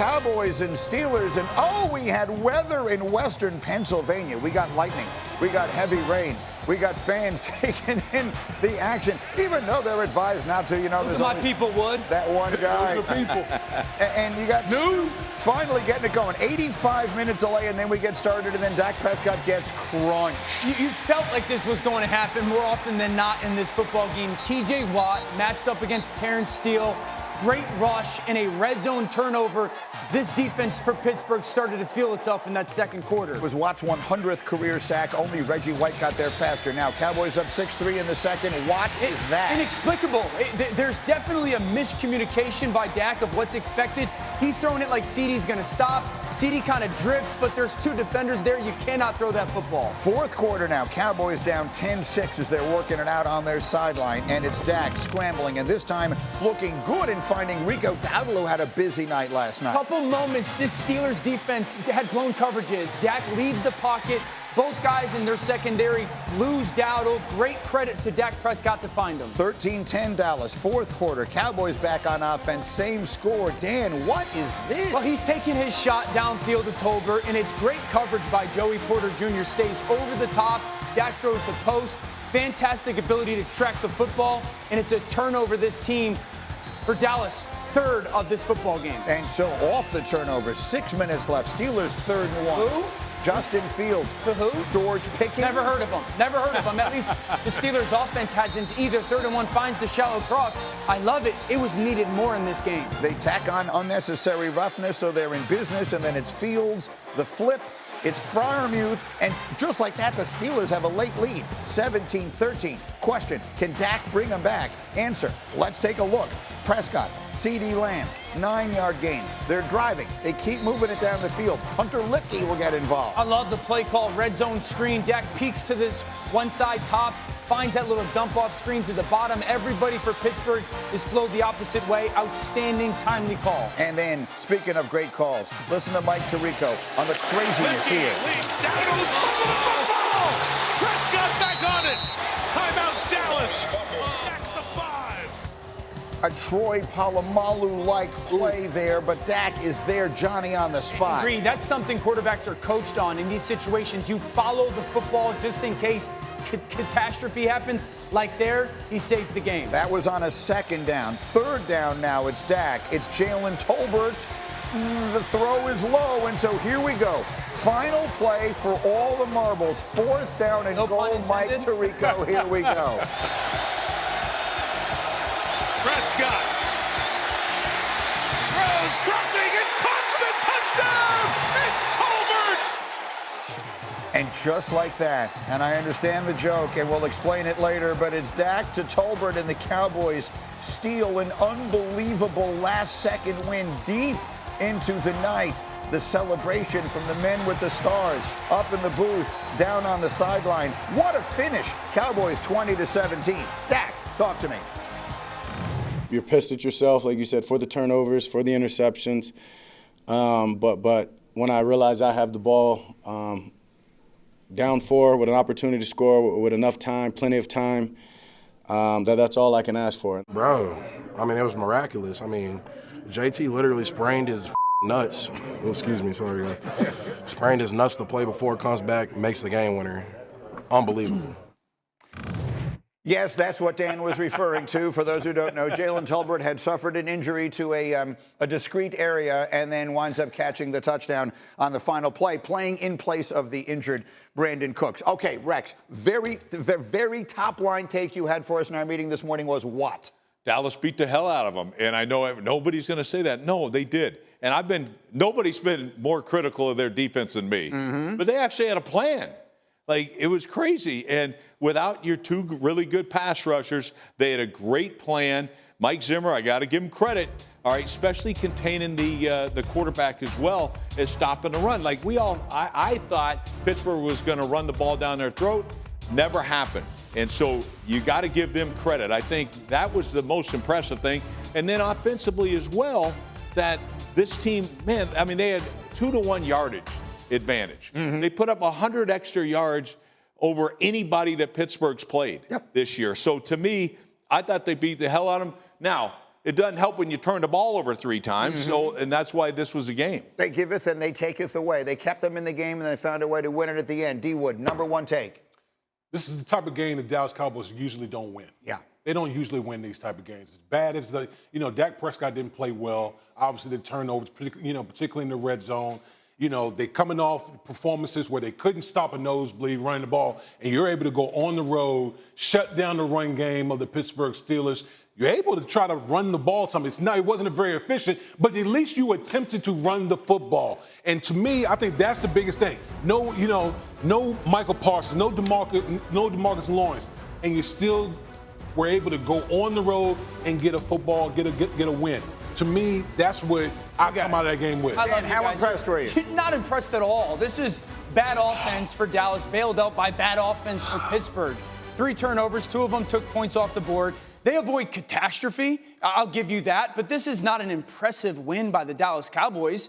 Cowboys and Steelers, and oh, we had weather in western Pennsylvania. We got lightning, we got heavy rain, we got fans taking in the action, even though they're advised not to. You know, there's my people would. That one guy. Those are people. And you got finally getting it going. 85-minute delay, and then we get started, and then Dak Prescott gets crunched. You felt like this was going to happen more often than not in this football game. T.J. Watt matched up against Terrence Steele. Great rush and a red zone turnover. This defense for Pittsburgh started to feel itself in that second quarter. It was Watt's 100th career sack. Only Reggie White got there faster. Now, Cowboys up 6-3 in the second. What is that? Inexplicable. There's definitely a miscommunication by Dak of what's expected. He's throwing it like CeeDee's going to stop. CeeDee kind of drifts, but there's two defenders there. You cannot throw that football. Fourth quarter now. Cowboys down 10-6 as they're working it out on their sideline. And it's Dak scrambling, and this time looking good and finding Rico Dowdle, who had a busy night last night. Couple moments, this Steelers defense had blown coverages. Dak leaves the pocket. Both guys in their secondary lose Dowdle. Great credit to Dak Prescott to find him. 13-10 Dallas, fourth quarter. Cowboys back on offense, same score. Dan, what is this? Well, he's taking his shot downfield to Tolbert, and it's great coverage by Joey Porter Jr. Stays over the top. Dak throws the post. Fantastic ability to track the football, and it's a turnover this team for Dallas. Third of this football game. And so off the turnover, 6 minutes left. Steelers 3rd and 1. Who? Justin Fields. Who? George Pickens. Never heard of him. Never heard of him. At least the Steelers offense hasn't either. 3rd and 1 finds the shallow cross. I love it. It was needed more in this game. They tack on unnecessary roughness, so they're in business, and then it's Fields, the flip. It's Freiermuth, and just like that, the Steelers have a late lead, 17-13. Question, can Dak bring them back? Answer, let's take a look. Prescott, CeeDee Lamb, 9-yard gain. They're driving. They keep moving it down the field. Hunter Lipke will get involved. I love the play call, red zone screen. Dak peeks to this one side top, finds that little dump off screen to the bottom. Everybody for Pittsburgh is flowed the opposite way. Outstanding, timely call. And then, speaking of great calls, listen to Mike Tirico on the craziness here. Down to the football. Prescott back on it. Timeout, Dallas. Back to 5. A Troy Polamalu-like play there, but Dak is there, Johnny on the spot. Agreed. That's something quarterbacks are coached on in these situations. You follow the football just in case catastrophe happens. Like there, he saves the game. That was on a 2nd down. 3rd down now, it's Dak. It's Jalen Tolbert. The throw is low, and so here we go. Final play for all the marbles. 4th down and goal, Mike Tirico. Here we go. Prescott throws, crossing, it's caught for the touchdown. It's Tolbert. And just like that, and I understand the joke, and we'll explain it later, but it's Dak to Tolbert, and the Cowboys steal an unbelievable last-second win deep into the night. The celebration from the men with the stars, up in the booth, down on the sideline. What a finish. Cowboys 20-17. Dak, talk to me. You're pissed at yourself, like you said, for the turnovers, for the interceptions. But when I realize I have the ball down 4 with an opportunity to score with enough time, plenty of time, that's all I can ask for. Bro, I mean, it was miraculous. I mean, JT literally sprained his nuts. Oh, excuse me, sorry. Sprained his nuts the play before, comes back, makes the game winner. Unbelievable. Yes, that's what Dan was referring to. For those who don't know, Jalen Tolbert had suffered an injury to a discrete area and then winds up catching the touchdown on the final play, playing in place of the injured Brandon Cooks. Okay, Rex, the very top line take you had for us in our meeting this morning was what? Dallas beat the hell out of them, and I know nobody's going to say that. No, they did. And nobody's been more critical of their defense than me. Mm-hmm. But they actually had a plan. Like, it was crazy. And without your 2 really good pass rushers, they had a great plan. Mike Zimmer, I got to give him credit, all right, especially containing the quarterback as well as stopping the run. Like, I thought Pittsburgh was going to run the ball down their throat. Never happened. And so you got to give them credit. I think that was the most impressive thing. And then offensively as well, that this team, man, I mean, they had 2-to-1 yardage advantage. Mm-hmm. They put up 100 extra yards over anybody that Pittsburgh's played this year. So to me, I thought they beat the hell out of them. Now, it doesn't help when you turn the ball over 3 times. So, and that's why this was a game. They giveth and they taketh away. They kept them in the game and they found a way to win it at the end. D. Wood, number one take. This is the type of game the Dallas Cowboys usually don't win. Yeah. They don't usually win these type of games. As bad as Dak Prescott didn't play well. Obviously, the turnovers, particularly in the red zone. They coming off performances where they couldn't stop a nosebleed running the ball, and you're able to go on the road, shut down the run game of the Pittsburgh Steelers. You're able to try to run the ball some. It wasn't very efficient, but at least you attempted to run the football. And to me, I think that's the biggest thing. No Michael Parsons, no DeMarcus Lawrence, and you still were able to go on the road and get a football, get a win. To me, that's what I come out of that game with. And how impressed were you? Not impressed at all. This is bad offense for Dallas, bailed out by bad offense for Pittsburgh. 3 turnovers, 2 of them took points off the board. They avoid catastrophe. I'll give you that. But this is not an impressive win by the Dallas Cowboys.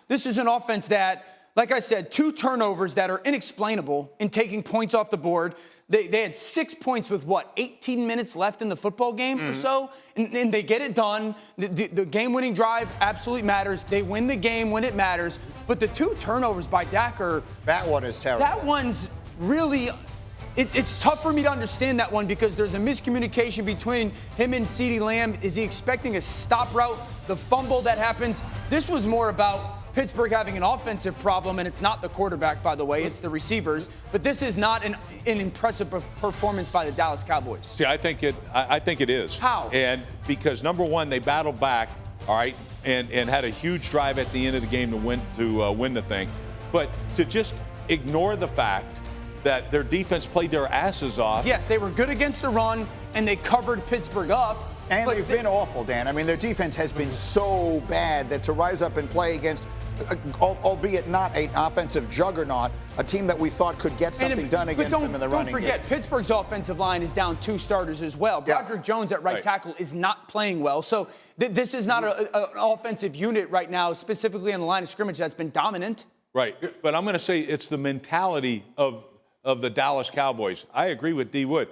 This is an offense that, like I said, 2 turnovers that are inexplainable in taking points off the board. They had 6 points with, 18 minutes left in the football game or so? And they get it done. The game-winning drive absolutely matters. They win the game when it matters. But the 2 turnovers by Dak are... That one is terrible. That one's really... It's tough for me to understand that one because there's a miscommunication between him and CeeDee Lamb. Is he expecting a stop route? The fumble that happens. This was more about Pittsburgh having an offensive problem, and it's not the quarterback, by the way. It's the receivers. But this is not an impressive performance by the Dallas Cowboys. See, I think it is. How? And because, number one, they battled back, all right, and had a huge drive at the end of the game to win the thing. But to just ignore the fact that their defense played their asses off. Yes, they were good against the run, and they covered Pittsburgh up. And they've been awful, Dan. I mean, their defense has been so bad that to rise up and play against, albeit not an offensive juggernaut, a team that we thought could get something done against them in the running game. Don't forget, Pittsburgh's offensive line is down 2 starters as well. Broderick Jones at right tackle is not playing well. So this is not an offensive unit right now, specifically on the line of scrimmage, that's been dominant. Right. But I'm going to say it's the mentality of the Dallas Cowboys. I agree with D. Wood.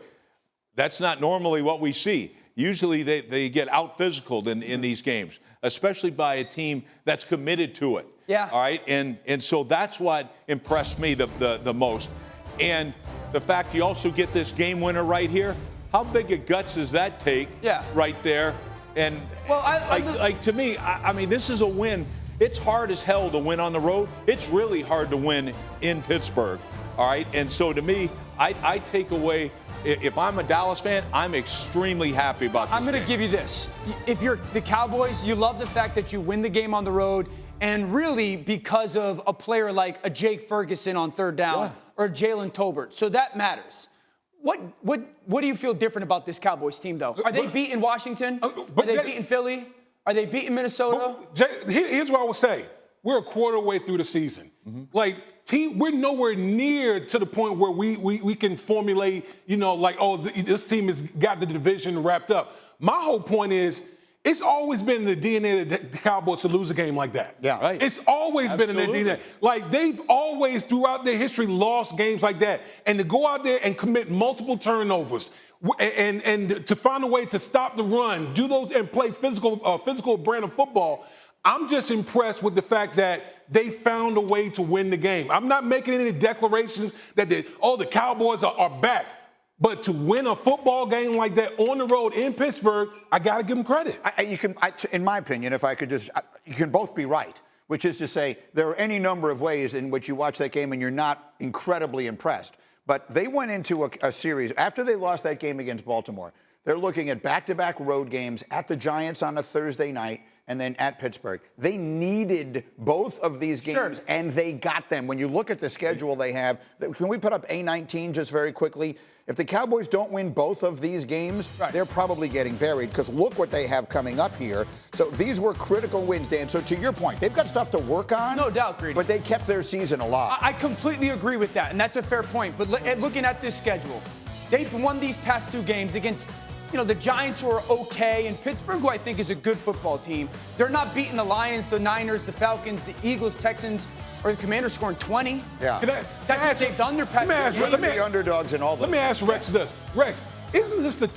That's not normally what we see. Usually they get out-physicaled in these games, especially by a team that's committed to it. Yeah. All right? And so that's what impressed me the most. And the fact you also get this game winner right here, how big a guts does that take right there? And to me, I mean, this is a win. It's hard as hell to win on the road. It's really hard to win in Pittsburgh. All right, and so to me, I take away, if I'm a Dallas fan, I'm extremely happy about this. I'm going to give you this. If you're the Cowboys, you love the fact that you win the game on the road, and really because of a player like a Jake Ferguson on 3rd down or Jalen Tolbert. So that matters. What do you feel different about this Cowboys team, though? Are they beating Washington? Are they beating Philly? Are they beating Minnesota? Here's what I would say. We're a quarter way through the season. We're nowhere near to the point where we can formulate, this team has got the division wrapped up. My whole point is, it's always been in the DNA of the Cowboys to lose a game like that. Yeah. Right. It's always been in their DNA. Like, they've always, throughout their history, lost games like that. And to go out there and commit multiple turnovers and to find a way to stop the run, do those and play physical brand of football, I'm just impressed with the fact that they found a way to win the game. I'm not making any declarations that the Cowboys are back. But to win a football game like that on the road in Pittsburgh, I got to give them credit. In my opinion, if I could you can both be right, which is to say there are any number of ways in which you watch that game and you're not incredibly impressed. But they went into a series, after they lost that game against Baltimore, they're looking at back-to-back road games at the Giants on a Thursday night and then at Pittsburgh. They needed both of these games, and they got them. When you look at the schedule they have, can we put up A19 just very quickly? If the Cowboys don't win both of these games, they're probably getting buried, because look what they have coming up here. So these were critical wins, Dan. So to your point, they've got stuff to work on. No doubt, Greedy. But they kept their season alive. I completely agree with that, and that's a fair point. But looking at this schedule, they've won these past 2 games against the Giants, who are okay, and Pittsburgh, who I think is a good football team. They're not beating the Lions, the Niners, the Falcons, the Eagles, Texans, or the Commanders scoring 20. Yeah. That's what they've done their past 2 games. Let me the underdogs and all those. Let me ask Rex this. Rex, isn't this the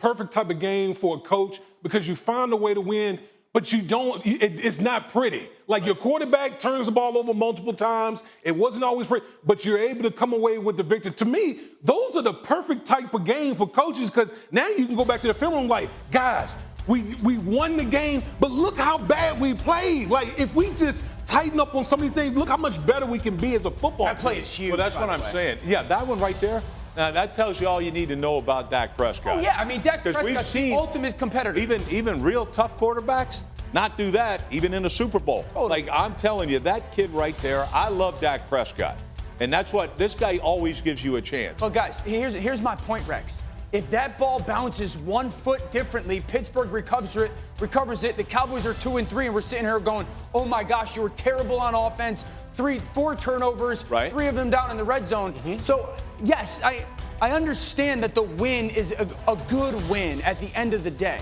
perfect type of game for a coach? because you find a way to win, but you don't. It's not pretty. Like your quarterback turns the ball over multiple times. It wasn't always pretty, but you're able to come away with the victory. To me, those are the perfect type of game for coaches because now you can go back to the film room like, guys, we won the game, but look how bad we played. Like if we just tighten up on some of these things, look how much better we can be as a football team. That play is huge. Well, that's what I'm saying. Yeah, that one right there. Now, that tells you all you need to know about Dak Prescott. Oh, yeah. I mean, Dak Prescott's we've seen the ultimate competitor. Even real tough quarterbacks not do that, even in a Super Bowl. Like, I'm telling you, that kid right there, I love Dak Prescott. And that's what, this guy always gives you a chance. Well, guys, here's my point, Rex. If that ball bounces 1 foot differently, Pittsburgh recovers it. The Cowboys are 2-3, and we're sitting here going, oh my gosh, you were terrible on offense. 4 turnovers, right. 3 of them down in the red zone. So, yes, I understand that the win is a good win at the end of the day.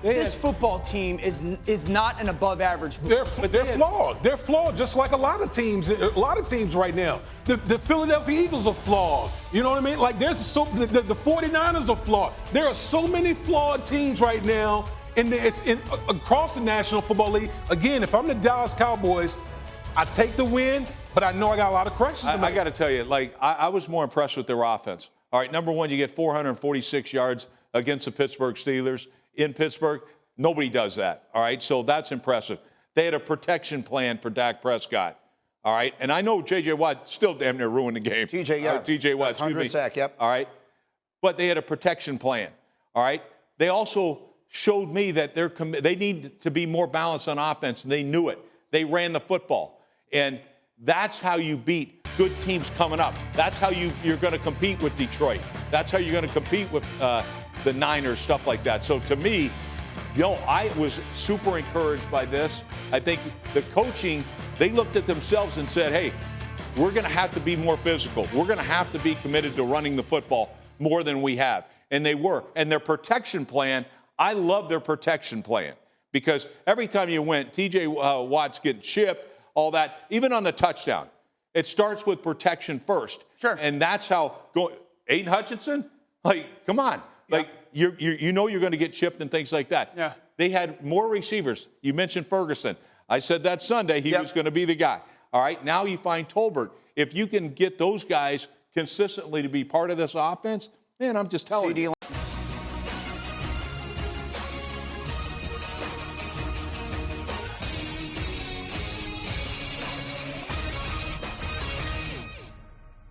This football team is not an above average football team. They're flawed. They're flawed just like a lot of teams right now. The Philadelphia Eagles are flawed. You know what I mean? Like the 49ers are flawed. There are so many flawed teams right now across the National Football League. Again, if I'm the Dallas Cowboys, I take the win, but I know I got a lot of corrections to make. I got to tell you, like, I was more impressed with their offense. All right, number one, you get 446 yards against the Pittsburgh Steelers in Pittsburgh. Nobody does that, all right? So that's impressive. They had a protection plan for Dak Prescott, all right? And I know J.J. Watt still damn near ruined the game. T.J. Watt, excuse me. 100 sack, yep. All right? But they had a protection plan, all right? They also showed me that they need to be more balanced on offense, and they knew it. They ran the football. And that's how you beat good teams coming up. That's how you're going to compete with Detroit. That's how you're going to compete with the Niners, stuff like that. So to me, I was super encouraged by this. I think the coaching, they looked at themselves and said, hey, we're going to have to be more physical. We're going to have to be committed to running the football more than we have. And they were. And their protection plan, I love their protection plan because every time you went, T.J. Watt's getting chipped, all that, even on the touchdown. It starts with protection first. Sure. And that's how Aiden Hutchinson, like, come on. Like, you know you're going to get chipped and things like that. Yeah. They had more receivers. You mentioned Ferguson. I said that Sunday he was going to be the guy. All right, now you find Tolbert. If you can get those guys consistently to be part of this offense, man, I'm just telling you.